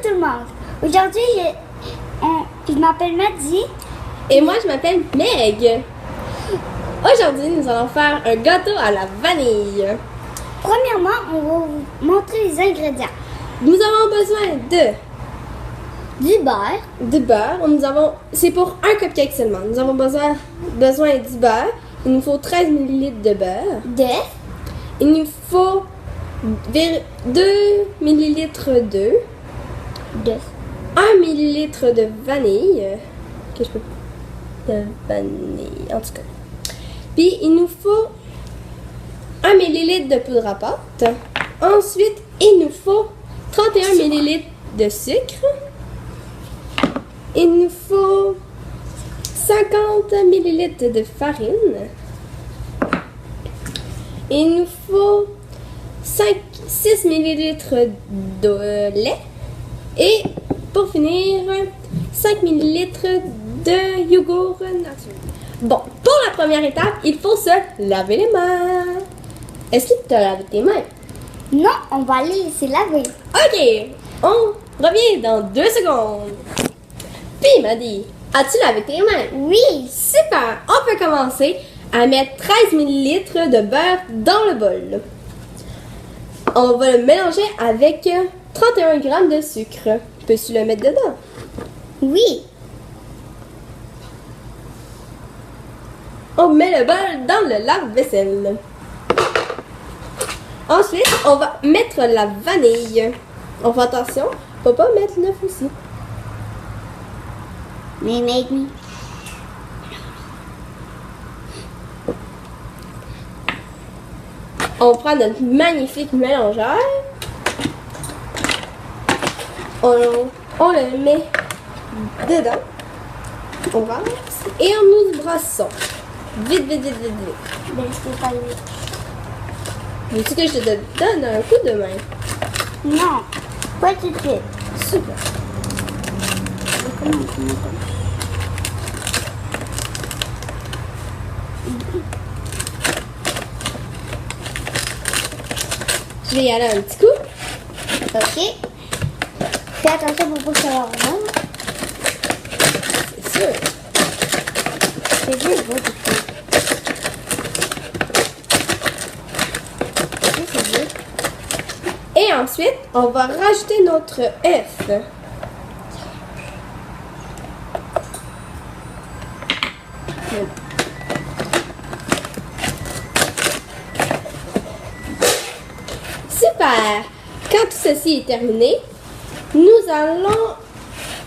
tout le monde. Aujourd'hui, je m'appelle Maddy. Et moi, je m'appelle Meg. Aujourd'hui, nous allons faire un gâteau à la vanille. Premièrement, on va vous montrer les ingrédients. Nous avons besoin Du beurre, c'est pour un cupcake seulement. Nous avons besoin du beurre. Il nous faut 13 ml de beurre. d'œufs, Il nous faut 2 ml d'œufs, 1 ml de vanille. De vanille, en tout cas. Puis, il nous faut 1 ml de poudre à pâte. Ensuite, il nous faut 31 ml de sucre. Il nous faut 50 ml de farine. Il nous faut 6 ml de lait. Et pour finir, 5 ml de yogourt naturel. Bon, pour la première étape, il faut se laver les mains. Est-ce que tu as lavé tes mains? non, on va les laisser laver. Ok, on revient dans 2 secondes. Puis, Maddy, as-tu lavé tes mains? Oui, Super! On peut commencer à mettre 13 ml de beurre dans le bol. On va le mélanger avec 31 g de sucre. Peux-tu le mettre dedans? oui, On met le bol dans le lave-vaisselle. Ensuite, on va mettre la vanille. On fait attention, faut pas mettre l'œuf aussi. mais make me. On prend notre magnifique mélangeur. On le met dedans. On verse et on nous brossons. Vite. Ben, c'est pas lui. Veux-tu que je te donne un coup de main? Non, pas tout de suite. Super. Je vais y aller un petit coup. Ok. Fais attention pour pas que ça va remonte. C'est sûr. C'est juste beau, tout ça. C'est beau. Et ensuite, on va rajouter notre œuf. Super! Quand tout ceci est terminé, nous allons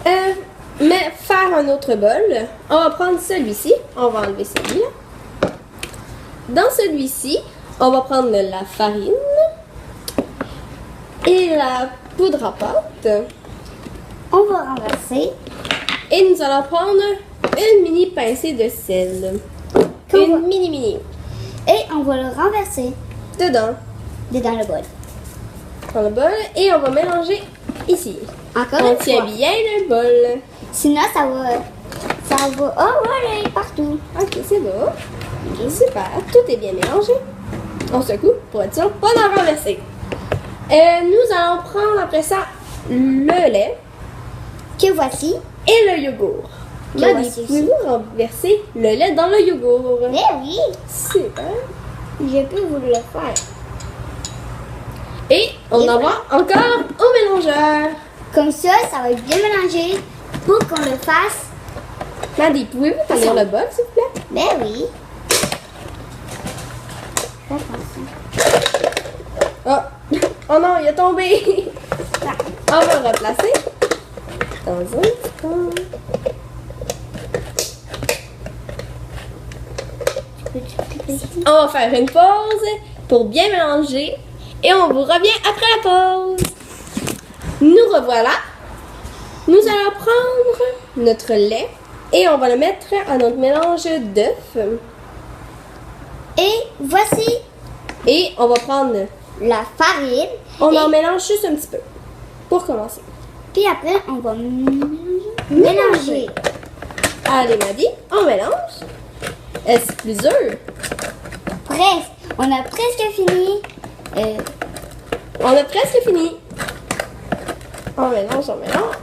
faire un autre bol. On va prendre celui-ci. On va enlever celui-là. Dans celui-ci, on va prendre la farine et la poudre à pâte. On va renverser. Et nous allons prendre une mini pincée de sel. Une mini. Et on va le renverser Dedans, dans le bol. dans le bol. Et on va mélanger ici. Encore On une tient fois. bien le bol. Sinon, ça va aller partout. Ok, c'est bon. Ok, super. Tout est bien mélangé. On secoue pour être sûr pas d'en renverser. Nous allons prendre après ça le lait Que voici. et le yogourt. Que Maddy, voici aussi. pouvez-vous renverser le lait dans le yogourt? Mais oui, Super. je peux vous le faire. Et on Et envoie encore au mélangeur. Comme ça va être bien mélangé pour qu'on le fasse. Maddy, pouvez-vous tenir le bol, s'il vous plaît? Mais oui. Fais attention. Oh, oh non, il a tombé. On va le replacer dans un instant. Peux-tu couper ici? On va faire une pause pour bien mélanger et on vous revient après la pause. Nous revoilà. Nous allons prendre notre lait et on va le mettre à notre mélange d'œufs. Et voici Et on va prendre, la farine. on Et en mélange juste un petit peu pour commencer. puis après, on va mélanger. Allez, Maddy, on mélange. Est-ce plus dur? Presque. On a presque fini. On a presque fini. On mélange, on mélange.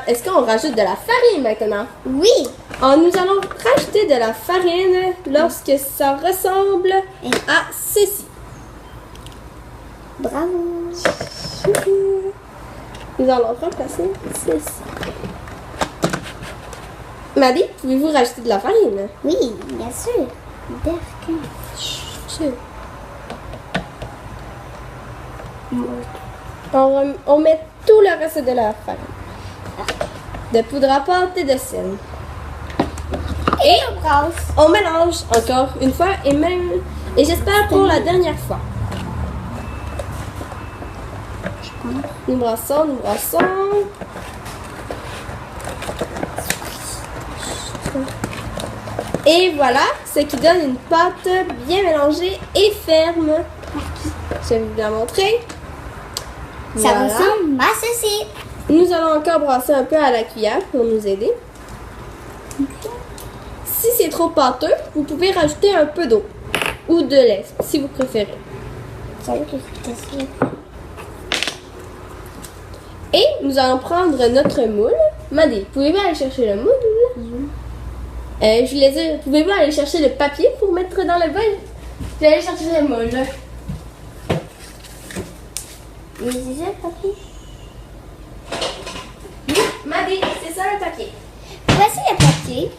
Est-ce qu'on rajoute de la farine maintenant? Oui. Nous allons rajouter de la farine lorsque ça ressemble à ceci. Bravo. Nous allons remplacer ceci. Maddy, pouvez-vous rajouter de la farine? Oui, bien sûr. Berkin. On met tout le reste de la farine. De poudre à pâte et de sel. Et on brasse. On mélange encore une fois et j'espère pour la dernière fois. Nous brassons, nous brassons. Et voilà, ce qui donne une pâte bien mélangée et ferme. Je vais vous la montrer. Ça Voilà. ressemble à ceci. Nous allons encore brasser un peu à la cuillère pour nous aider. Si c'est trop pâteux, vous pouvez rajouter un peu d'eau ou de lait si vous préférez. Ça veut que c'est sûr. Et nous allons prendre notre moule. Maddy, pouvez-vous aller chercher le moule? Je voulais dire, pouvez-vous aller chercher le papier pour mettre dans le bol? Je vais aller chercher le moule. Mais c'est ça, papi. Maddy, c'est ça le papier. Voici le papier.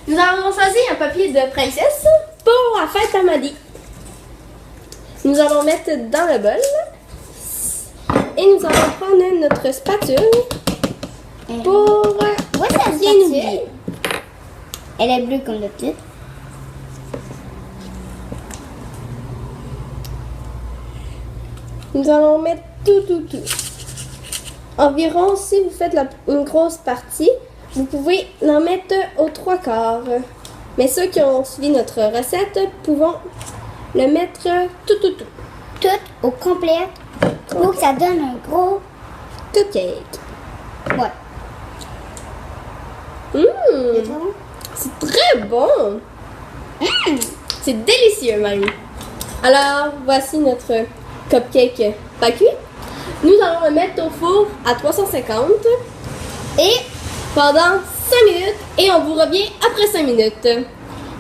Nous avons choisi un papier de princesse pour la fête à Maddy. Nous allons mettre dans le bol. Et nous allons prendre notre spatule pour Voici la bien spatule. oublier. Elle est bleue comme le titre. Nous allons mettre tout. Environ, si vous faites une grosse partie, vous pouvez en mettre aux 3/4. Mais ceux qui ont suivi notre recette, pouvons le mettre tout. Tout au complet pour que ça donne un gros. Cupcake. Ouais. Mmh, C'est bon? c'est très bon. C'est délicieux même. Alors, voici notre cupcake pas cuit. Nous allons le mettre au four à 350 Et pendant 5 minutes et on vous revient après 5 minutes. bye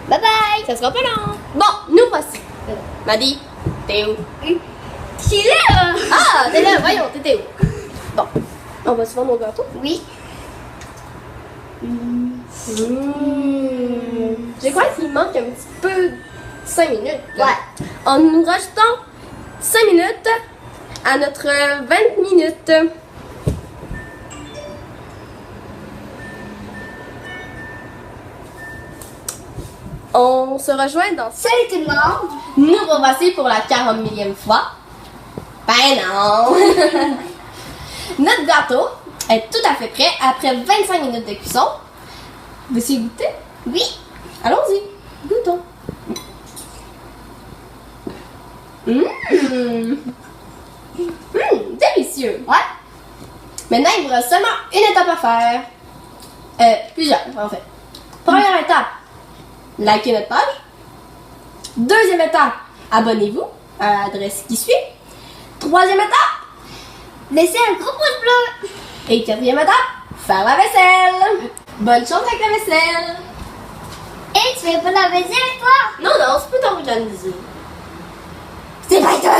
bye. Ça sera pas long. Bon, nous voici. Maddy, t'es où? Je suis là. Ah, t'es là, voyons, t'étais où? Bon, on va se faire nos gâteaux. Oui. Je crois qu'il manque un petit peu 5 minutes. là. Ouais. En nous rajoutant 5 minutes à notre 20 minutes. On se rejoint dans... Salut tout le monde. Nous revoici pour la 40 millième fois. Ben non! Notre gâteau est tout à fait prêt après 25 minutes de cuisson. Vous essayez de goûter? Oui. Allons-y, goûtons. Délicieux. Ouais. Maintenant, il vous reste seulement une étape à faire. Plusieurs, en fait. Première étape, likez notre page. Deuxième étape, abonnez-vous à l'adresse qui suit. Troisième étape, Laissez un gros pouce bleu. et quatrième étape, faire la vaisselle. Bonne chance avec la vaisselle. Et tu fais pas la vaisselle, toi? Non, c'est pas t'organiser. C'est pas toi.